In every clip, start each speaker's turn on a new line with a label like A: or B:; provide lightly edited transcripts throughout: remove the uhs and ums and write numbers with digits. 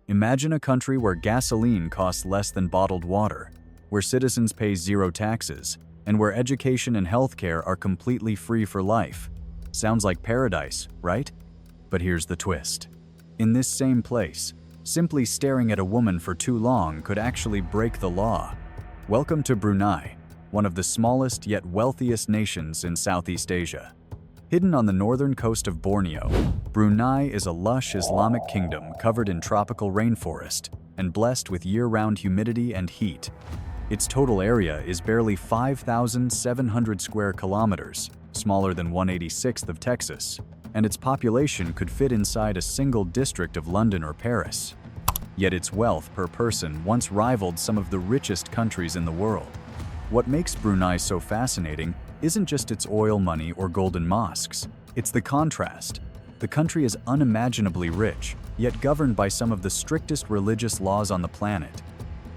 A: Imagine a country where gasoline costs less than bottled water, where citizens pay zero taxes, and where education and healthcare are completely free for life. Sounds like paradise, right? But here's the twist. In this same place, simply staring at a woman for too long could actually break the law. Welcome to Brunei, one of the smallest yet wealthiest nations in Southeast Asia. Hidden on the northern coast of Borneo, Brunei is a lush Islamic kingdom covered in tropical rainforest and blessed with year-round humidity and heat. Its total area is barely 5,700 square kilometers, smaller than 1/86th of Texas, and its population could fit inside a single district of London or Paris. Yet its wealth per person once rivaled some of the richest countries in the world. What makes Brunei so fascinating isn't just its oil money or golden mosques, it's the contrast. The country is unimaginably rich, yet governed by some of the strictest religious laws on the planet.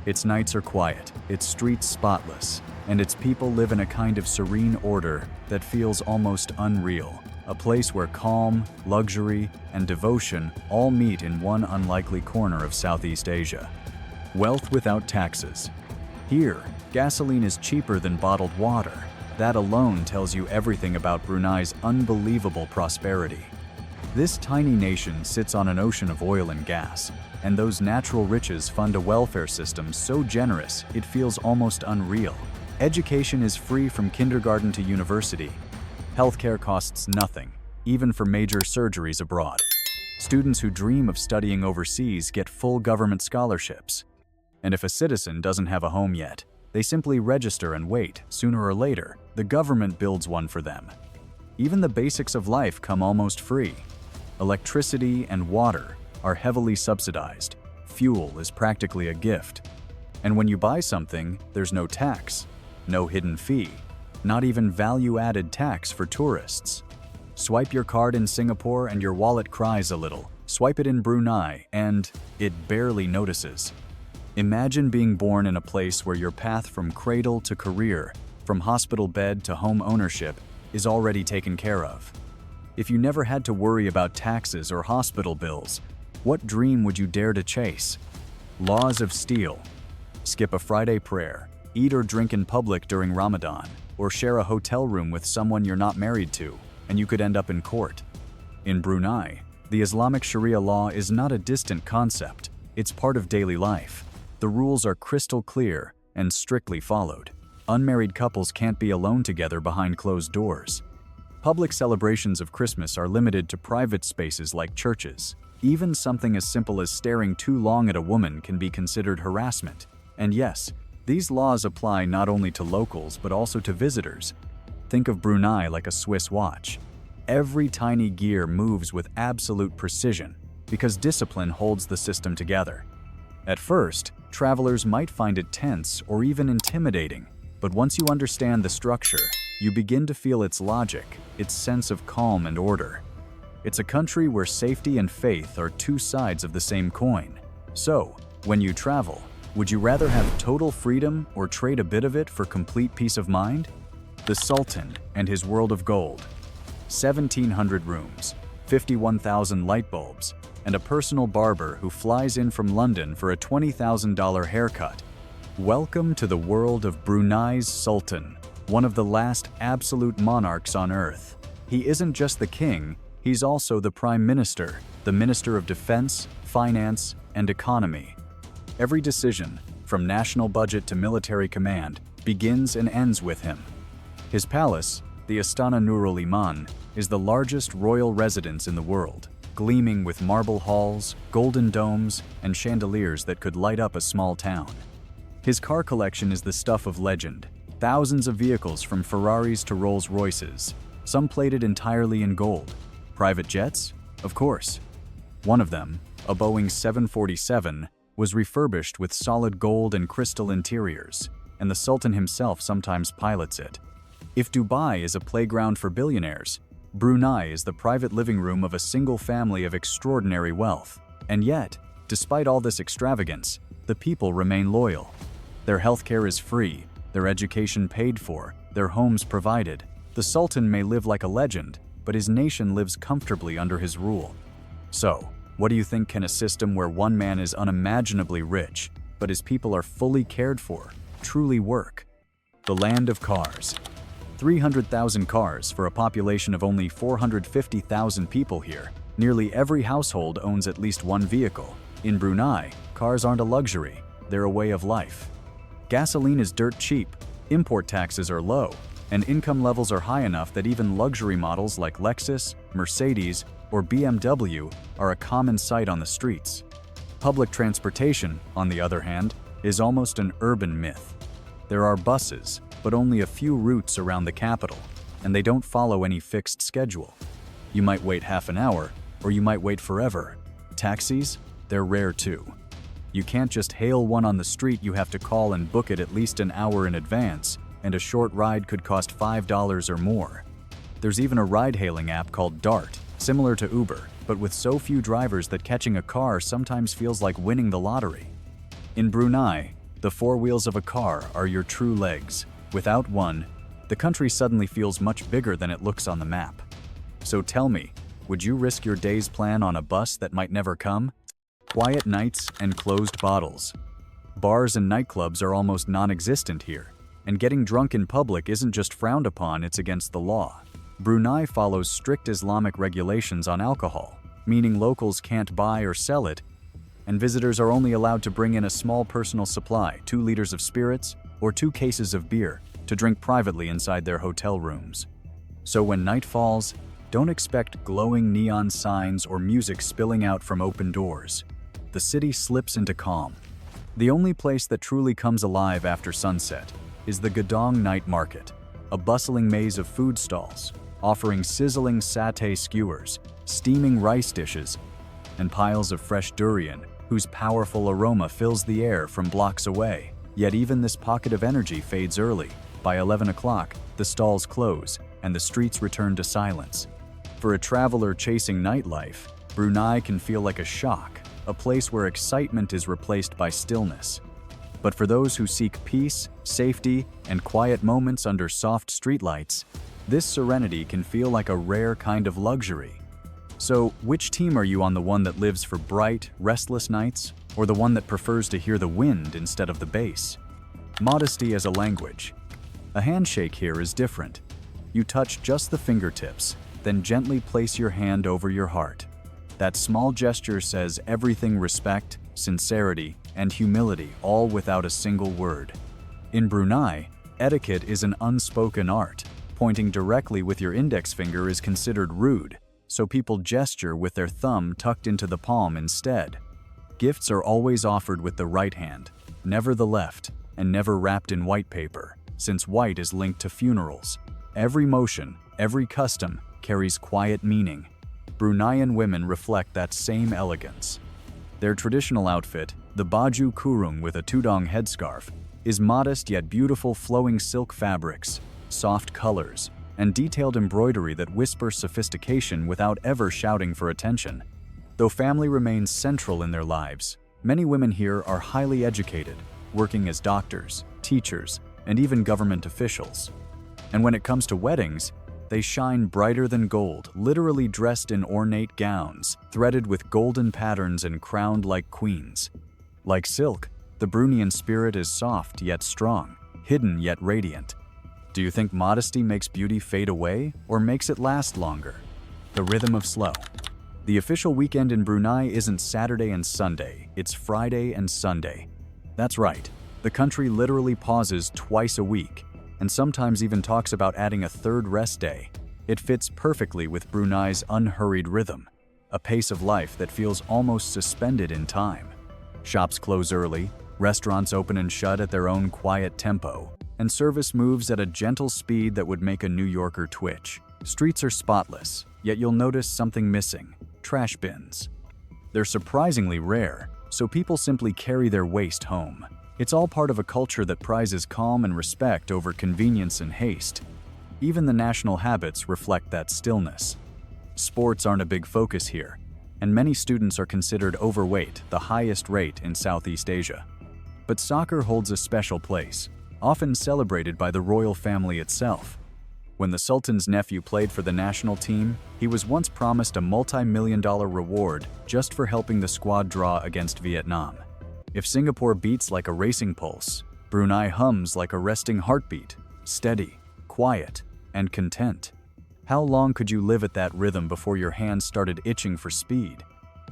A: Its nights are quiet, its streets spotless, and its people live in a kind of serene order that feels almost unreal. A place where calm, luxury, and devotion all meet in one unlikely corner of Southeast Asia. Wealth without taxes. Here, gasoline is cheaper than bottled water. That alone tells you everything about Brunei's unbelievable prosperity. This tiny nation sits on an ocean of oil and gas, and those natural riches fund a welfare system so generous it feels almost unreal. Education is free from kindergarten to university. Healthcare costs nothing, even for major surgeries abroad. Students who dream of studying overseas get full government scholarships. And if a citizen doesn't have a home yet, they simply register and wait. Sooner or later, the government builds one for them. Even the basics of life come almost free. Electricity and water are heavily subsidized. Fuel is practically a gift. And when you buy something, there's no tax, no hidden fee, not even value-added tax for tourists. Swipe your card in Singapore and your wallet cries a little. Swipe it in Brunei and it barely notices. Imagine being born in a place where your path from cradle to career, from hospital bed to home ownership, is already taken care of. If you never had to worry about taxes or hospital bills, what dream would you dare to chase? Laws of steel. Skip a Friday prayer, eat or drink in public during Ramadan, or share a hotel room with someone you're not married to, and you could end up in court. In Brunei, the Islamic Sharia law is not a distant concept, it's part of daily life. The rules are crystal clear and strictly followed. Unmarried couples can't be alone together behind closed doors. Public celebrations of Christmas are limited to private spaces like churches. Even something as simple as staring too long at a woman can be considered harassment. And yes, these laws apply not only to locals but also to visitors. Think of Brunei like a Swiss watch. Every tiny gear moves with absolute precision because discipline holds the system together. At first, travelers might find it tense or even intimidating, but once you understand the structure, you begin to feel its logic, its sense of calm and order. It's a country where safety and faith are two sides of the same coin. So, when you travel, would you rather have total freedom or trade a bit of it for complete peace of mind? The Sultan and his world of gold. 1,700 rooms, 51,000 light bulbs, and a personal barber who flies in from London for a $20,000 haircut. Welcome to the world of Brunei's Sultan, one of the last absolute monarchs on earth. He isn't just the king, he's also the prime minister, the minister of defense, finance, and economy. Every decision, from national budget to military command, begins and ends with him. His palace, the Istana Nurul Iman, is the largest royal residence in the world, gleaming with marble halls, golden domes, and chandeliers that could light up a small town. His car collection is the stuff of legend. Thousands of vehicles from Ferraris to Rolls-Royces, some plated entirely in gold. Private jets? Of course. One of them, a Boeing 747, was refurbished with solid gold and crystal interiors, and the Sultan himself sometimes pilots it. If Dubai is a playground for billionaires, Brunei is the private living room of a single family of extraordinary wealth. And yet, despite all this extravagance, the people remain loyal. Their healthcare is free, their education paid for, their homes provided. The Sultan may live like a legend, but his nation lives comfortably under his rule. So, What do you think can a system where one man is unimaginably rich, but his people are fully cared for, truly work? The land of cars. 300,000 cars for a population of only 450,000 people here. Nearly every household owns at least one vehicle. In Brunei, cars aren't a luxury, they're a way of life. Gasoline is dirt cheap, import taxes are low, and income levels are high enough that even luxury models like Lexus, Mercedes, or BMW are a common sight on the streets. Public transportation, on the other hand, is almost an urban myth. There are buses, but only a few routes around the capital, and they don't follow any fixed schedule. You might wait half an hour, or you might wait forever. Taxis? They're rare too. You can't just hail one on the street, you have to call and book it at least an hour in advance, and a short ride could cost $5 or more. There's even a ride-hailing app called Dart, similar to Uber, but with so few drivers that catching a car sometimes feels like winning the lottery. In Brunei, the four wheels of a car are your true legs. Without one, the country suddenly feels much bigger than it looks on the map. So tell me, would you risk your day's plan on a bus that might never come? Quiet nights and closed bottles. Bars and nightclubs are almost non-existent here, and getting drunk in public isn't just frowned upon, it's against the law. Brunei follows strict Islamic regulations on alcohol, meaning locals can't buy or sell it, and visitors are only allowed to bring in a small personal supply, 2 liters of spirits or 2 cases of beer, to drink privately inside their hotel rooms. So when night falls, don't expect glowing neon signs or music spilling out from open doors. The city slips into calm. The only place that truly comes alive after sunset is the Gedong Night Market, a bustling maze of food stalls, offering sizzling satay skewers, steaming rice dishes, and piles of fresh durian, whose powerful aroma fills the air from blocks away. Yet even this pocket of energy fades early. By 11 o'clock, the stalls close, and the streets return to silence. For a traveler chasing nightlife, Brunei can feel like a shock, a place where excitement is replaced by stillness. But for those who seek peace, safety, and quiet moments under soft streetlights, this serenity can feel like a rare kind of luxury. So, which team are you on, the one that lives for bright, restless nights, or the one that prefers to hear the wind instead of the bass? Modesty as a language. A handshake here is different. You touch just the fingertips, then gently place your hand over your heart. That small gesture says everything: respect, sincerity, and humility, all without a single word. In Brunei, etiquette is an unspoken art. Pointing directly with your index finger is considered rude, so people gesture with their thumb tucked into the palm instead. Gifts are always offered with the right hand, never the left, and never wrapped in white paper, since white is linked to funerals. Every motion, every custom, carries quiet meaning. Bruneian women reflect that same elegance. Their traditional outfit, the baju kurung with a tudong headscarf, is modest yet beautiful, flowing silk fabrics, soft colors, and detailed embroidery that whisper sophistication without ever shouting for attention. Though family remains central in their lives, many women here are highly educated, working as doctors, teachers, and even government officials. And when it comes to weddings, they shine brighter than gold, literally dressed in ornate gowns, threaded with golden patterns and crowned like queens. Like silk, the Bruneian spirit is soft yet strong, hidden yet radiant. Do you think modesty makes beauty fade away, or makes it last longer? The rhythm of slow. The official weekend in Brunei isn't Saturday and Sunday, it's Friday and Sunday. That's right, the country literally pauses twice a week, and sometimes even talks about adding a third rest day. It fits perfectly with Brunei's unhurried rhythm, a pace of life that feels almost suspended in time. Shops close early, restaurants open and shut at their own quiet tempo, and service moves at a gentle speed that would make a New Yorker twitch. Streets are spotless, yet you'll notice something missing: trash bins. They're surprisingly rare, so people simply carry their waste home. It's all part of a culture that prizes calm and respect over convenience and haste. Even the national habits reflect that stillness. Sports aren't a big focus here, and many students are considered overweight, the highest rate in Southeast Asia. But soccer holds a special place, often celebrated by the royal family itself. When the Sultan's nephew played for the national team, he was once promised a multi-million-dollar reward just for helping the squad draw against Vietnam. If Singapore beats like a racing pulse, Brunei hums like a resting heartbeat, steady, quiet, and content. How long could you live at that rhythm before your hands started itching for speed?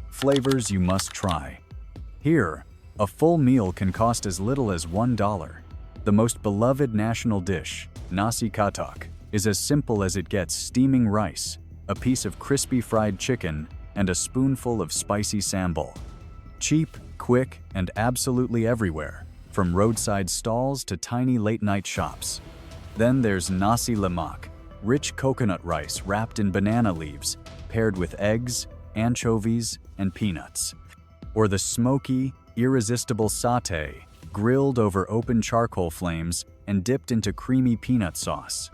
A: Flavors you must try. Here, a full meal can cost as little as $1. The most beloved national dish, nasi katak, is as simple as it gets: steaming rice, a piece of crispy fried chicken, and a spoonful of spicy sambal. Cheap, quick, and absolutely everywhere, from roadside stalls to tiny late-night shops. Then there's nasi lemak, rich coconut rice wrapped in banana leaves, paired with eggs, anchovies, and peanuts. Or the smoky, irresistible satay, grilled over open charcoal flames and dipped into creamy peanut sauce.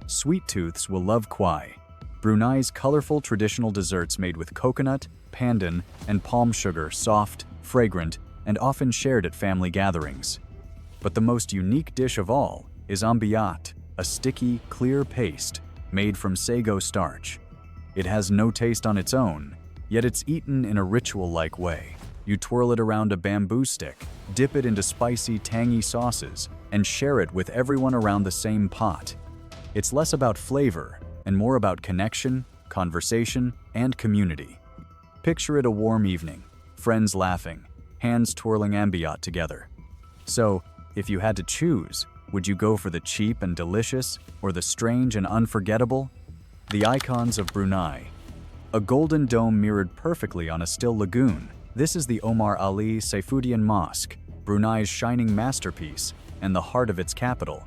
A: Sweet tooths will love kwai, Brunei's colorful traditional desserts made with coconut, pandan, and palm sugar, soft, fragrant, and often shared at family gatherings. But the most unique dish of all is ambiyat, a sticky, clear paste made from sago starch. It has no taste on its own, yet it's eaten in a ritual-like way. You twirl it around a bamboo stick, dip it into spicy, tangy sauces, and share it with everyone around the same pot. It's less about flavor and more about connection, conversation, and community. Picture it a warm evening, friends laughing, hands twirling ambiyat together. So, if you had to choose, would you go for the cheap and delicious or the strange and unforgettable? The icons of Brunei. A golden dome mirrored perfectly on a still lagoon. This is the Omar Ali Saifuddin Mosque, Brunei's shining masterpiece and the heart of its capital.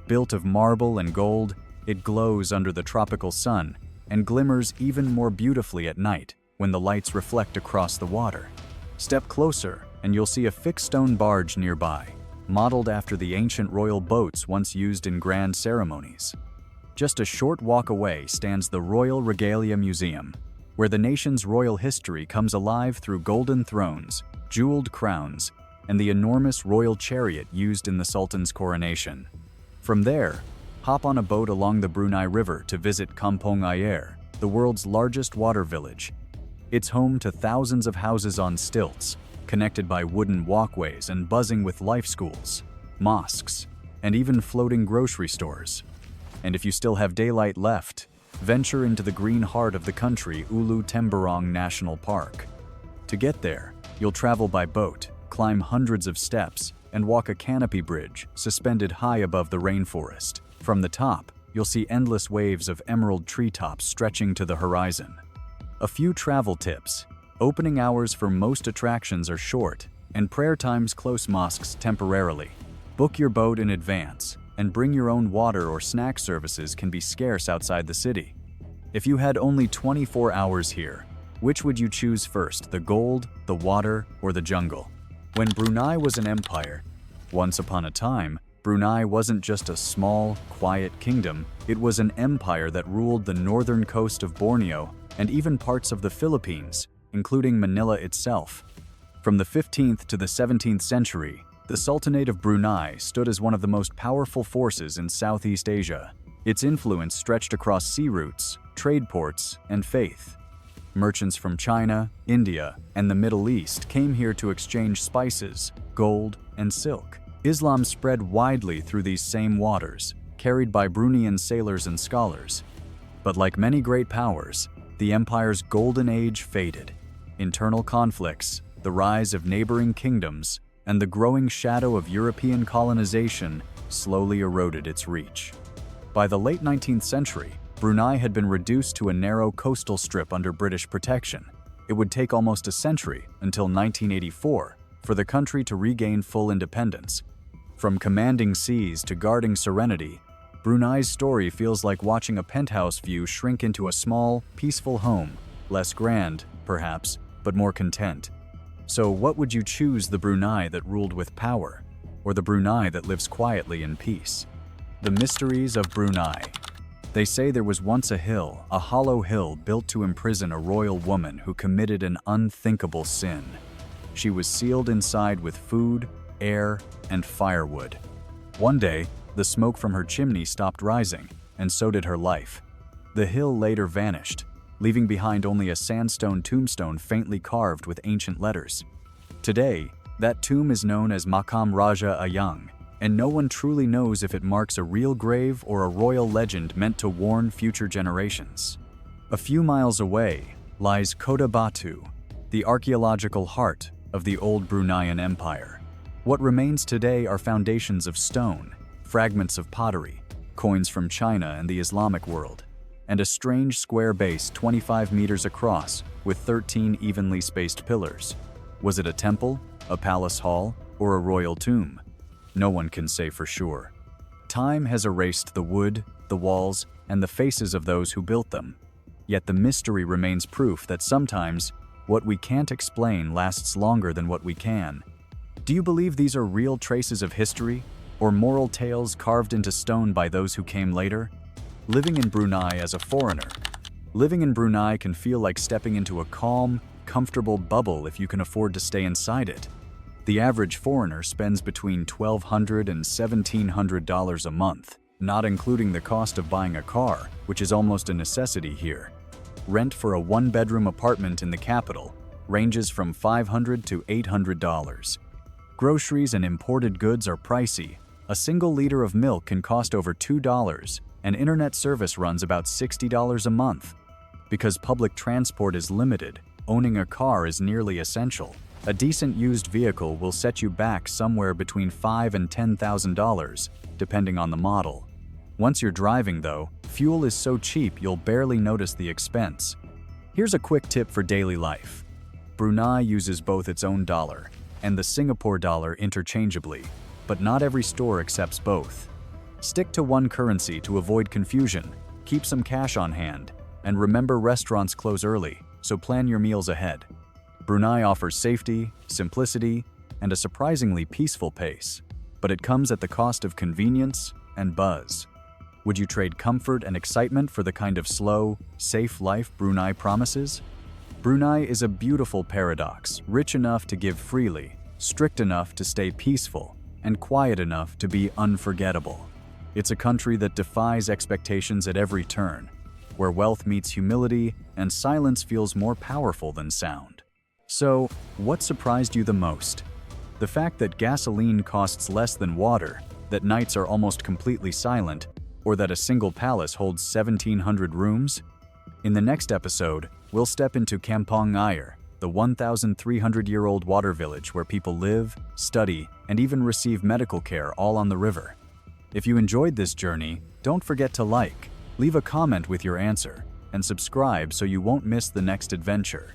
A: Built of marble and gold, it glows under the tropical sun and glimmers even more beautifully at night when the lights reflect across the water. Step closer and you'll see a fixed stone barge nearby, modeled after the ancient royal boats once used in grand ceremonies. Just a short walk away stands the Royal Regalia Museum, where the nation's royal history comes alive through golden thrones, jeweled crowns, and the enormous royal chariot used in the Sultan's coronation. From there, hop on a boat along the Brunei River to visit Kampong Ayer, the world's largest water village. It's home to thousands of houses on stilts, connected by wooden walkways and buzzing with life schools, mosques, and even floating grocery stores. And if you still have daylight left, venture into the green heart of the country, Ulu Temburong National Park. To get there, you'll travel by boat, climb hundreds of steps, and walk a canopy bridge suspended high above the rainforest. From the top, you'll see endless waves of emerald treetops stretching to the horizon. A few travel tips. Opening hours for most attractions are short, and prayer times close mosques temporarily. Book your boat in advance, and bring your own water or snack services can be scarce outside the city. If you had only 24 hours here, which would you choose first, the gold, the water, or the jungle? When Brunei was an empire, once upon a time, Brunei wasn't just a small, quiet kingdom, it was an empire that ruled the northern coast of Borneo and even parts of the Philippines, including Manila itself. From the 15th to the 17th century, the Sultanate of Brunei stood as one of the most powerful forces in Southeast Asia. Its influence stretched across sea routes, trade ports, and faith. Merchants from China, India, and the Middle East came here to exchange spices, gold, and silk. Islam spread widely through these same waters, carried by Bruneian sailors and scholars. But like many great powers, the empire's golden age faded. Internal conflicts, the rise of neighboring kingdoms, and the growing shadow of European colonization slowly eroded its reach. By the late 19th century, Brunei had been reduced to a narrow coastal strip under British protection. It would take almost a century, until 1984, for the country to regain full independence. From commanding seas to guarding serenity, Brunei's story feels like watching a penthouse view shrink into a small, peaceful home, less grand, perhaps, but more content. So what would you choose, the Brunei that ruled with power, or the Brunei that lives quietly in peace? The mysteries of Brunei. They say there was once a hill, a hollow hill built to imprison a royal woman who committed an unthinkable sin. She was sealed inside with food, air, and firewood. One day, the smoke from her chimney stopped rising, and so did her life. The hill later vanished, leaving behind only a sandstone tombstone faintly carved with ancient letters. Today, that tomb is known as Makam Raja Ayang, and no one truly knows if it marks a real grave or a royal legend meant to warn future generations. A few miles away lies Kota Batu, the archaeological heart of the old Bruneian Empire. What remains today are foundations of stone, fragments of pottery, coins from China and the Islamic world, and a strange square base 25 meters across with 13 evenly spaced pillars. Was it a temple, a palace hall, or a royal tomb? No one can say for sure. Time has erased the wood, the walls, and the faces of those who built them. Yet the mystery remains proof that sometimes what we can't explain lasts longer than what we can. Do you believe these are real traces of history, or moral tales carved into stone by those who came later? Living in Brunei as a foreigner. Living in Brunei can feel like stepping into a calm, comfortable bubble if you can afford to stay inside it. The average foreigner spends between $1,200 and $1,700 a month, not including the cost of buying a car, which is almost a necessity here. Rent for a one-bedroom apartment in the capital ranges from $500 to $800. Groceries and imported goods are pricey. A single liter of milk can cost over $2, and internet service runs about $60 a month. Because public transport is limited, owning a car is nearly essential. A decent used vehicle will set you back somewhere between $5,000 and $10,000, depending on the model. Once you're driving, though, fuel is so cheap you'll barely notice the expense. Here's a quick tip for daily life. Brunei uses both its own dollar and the Singapore dollar interchangeably, but not every store accepts both. Stick to one currency to avoid confusion, keep some cash on hand, and remember restaurants close early, so plan your meals ahead. Brunei offers safety, simplicity, and a surprisingly peaceful pace, but it comes at the cost of convenience and buzz. Would you trade comfort and excitement for the kind of slow, safe life Brunei promises? Brunei is a beautiful paradox, rich enough to give freely, strict enough to stay peaceful, and quiet enough to be unforgettable. It's a country that defies expectations at every turn, where wealth meets humility and silence feels more powerful than sound. So, what surprised you the most? The fact that gasoline costs less than water, that nights are almost completely silent, or that a single palace holds 1,700 rooms? In the next episode, we'll step into Kampong Air, the 1,300-year-old water village where people live, study, and even receive medical care all on the river. If you enjoyed this journey, don't forget to like, leave a comment with your answer, and subscribe so you won't miss the next adventure.